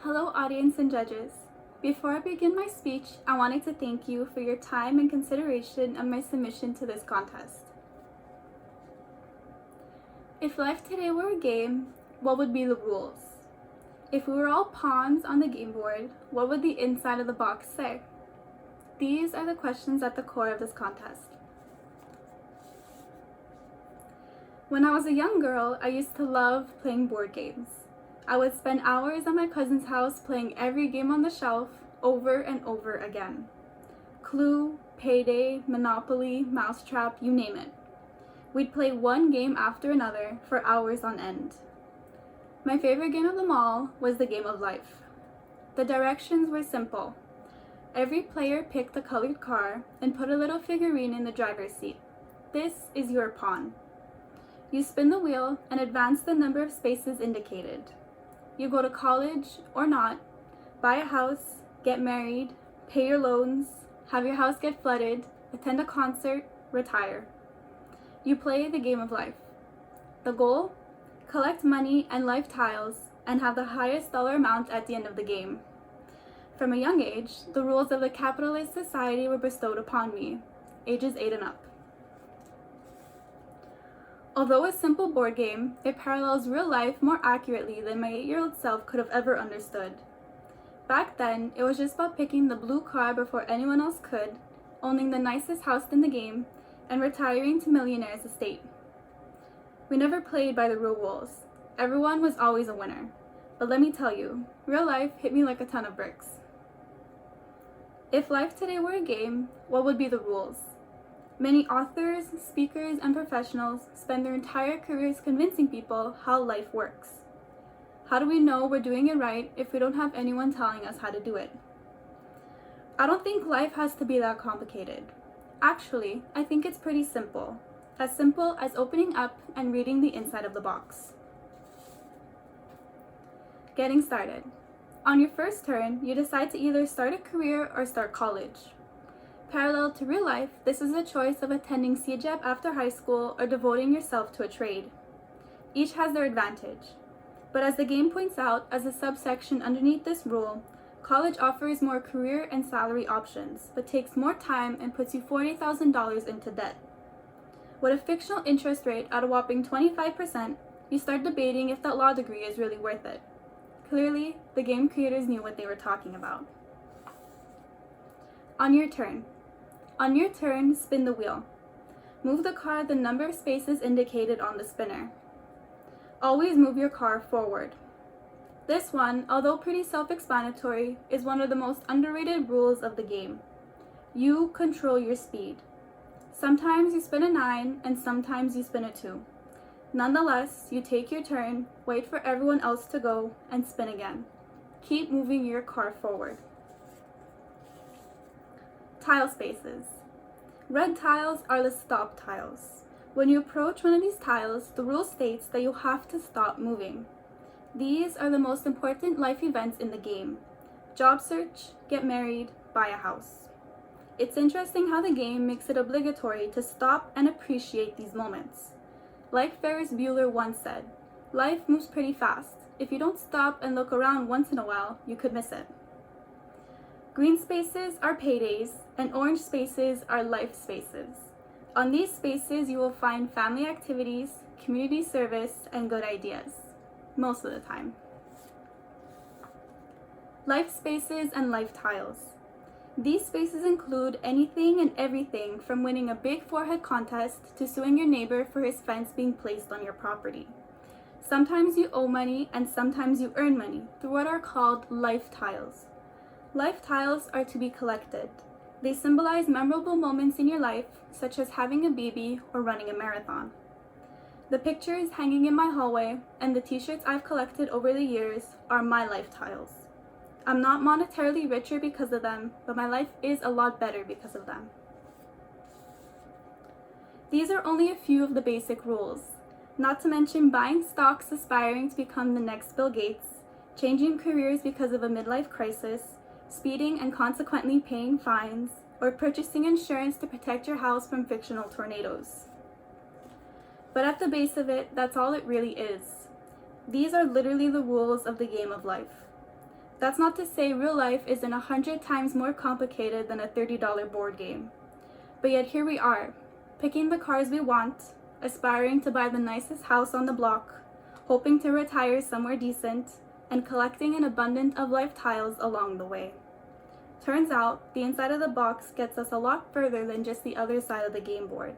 Hello, audience and judges. Before I begin my speech, I wanted to thank you for your time and consideration of my submission to this contest. If life today were a game, what would be the rules? If we were all pawns on the game board, what would the inside of the box say? These are the questions at the core of this contest. When I was a young girl, I used to love playing board games. I would spend hours at my cousin's house playing every game on the shelf over and over again. Clue, Payday, Monopoly, Mousetrap, you name it. We'd play one game after another for hours on end. My favorite game of them all was the game of life. The directions were simple. Every player picked a colored car and put a little figurine in the driver's seat. This is your pawn. You spin the wheel and advance the number of spaces indicated. You go to college or not, buy a house, get married, pay your loans, have your house get flooded, attend a concert, retire. You play the game of life. The goal? Collect money and life tiles and have the highest dollar amount at the end of the game. From a young age, the rules of the capitalist society were bestowed upon me, ages 8 and up. Although a simple board game, it parallels real life more accurately than my 8-year-old self could have ever understood. Back then, it was just about picking the blue car before anyone else could, owning the nicest house in the game, and retiring to millionaire's estate. We never played by the real rules. Everyone was always a winner. But let me tell you, real life hit me like a ton of bricks. If life today were a game, what would be the rules? Many authors, speakers, and professionals spend their entire careers convincing people how life works. How do we know we're doing it right if we don't have anyone telling us how to do it? I don't think life has to be that complicated. Actually, I think it's pretty simple as opening up and reading the inside of the box. Getting started. On your first turn, you decide to either start a career or start college. Parallel to real life, this is a choice of attending CEGEP after high school or devoting yourself to a trade. Each has their advantage. But as the game points out as a subsection underneath this rule, college offers more career and salary options, but takes more time and puts you $40,000 into debt. With a fictional interest rate at a whopping 25%, you start debating if that law degree is really worth it. Clearly, the game creators knew what they were talking about. On your turn. On your turn, spin the wheel. Move the car the number of spaces indicated on the spinner. Always move your car forward. This one, although pretty self-explanatory, is one of the most underrated rules of the game. You control your speed. Sometimes you spin a 9 and sometimes you spin a 2. Nonetheless, you take your turn, wait for everyone else to go, and spin again. Keep moving your car forward. Tile spaces. Red tiles are the stop tiles. When you approach one of these tiles, the rule states that you have to stop moving. These are the most important life events in the game. Job search, get married, buy a house. It's interesting how the game makes it obligatory to stop and appreciate these moments. Like Ferris Bueller once said, life moves pretty fast. If you don't stop and look around once in a while, you could miss it. Green spaces are paydays, and orange spaces are life spaces. On these spaces, you will find family activities, community service, and good ideas. Most of the time. Life spaces and life tiles. These spaces include anything and everything from winning a big forehead contest to suing your neighbor for his fence being placed on your property. Sometimes you owe money and sometimes you earn money through what are called life tiles. Life tiles are to be collected. They symbolize memorable moments in your life, such as having a baby or running a marathon. The pictures hanging in my hallway and the t-shirts I've collected over the years are my life tiles. I'm not monetarily richer because of them, but my life is a lot better because of them. These are only a few of the basic rules, not to mention buying stocks aspiring to become the next Bill Gates, changing careers because of a midlife crisis, speeding and consequently paying fines, or purchasing insurance to protect your house from fictional tornadoes. But at the base of it, that's all it really is. These are literally the rules of the game of life. That's not to say real life isn't 100 times more complicated than a $30 board game. But yet here we are, picking the cars we want, aspiring to buy the nicest house on the block, hoping to retire somewhere decent, and collecting an abundance of life tiles along the way. Turns out, the inside of the box gets us a lot further than just the other side of the game board.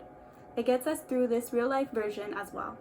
It gets us through this real life version as well.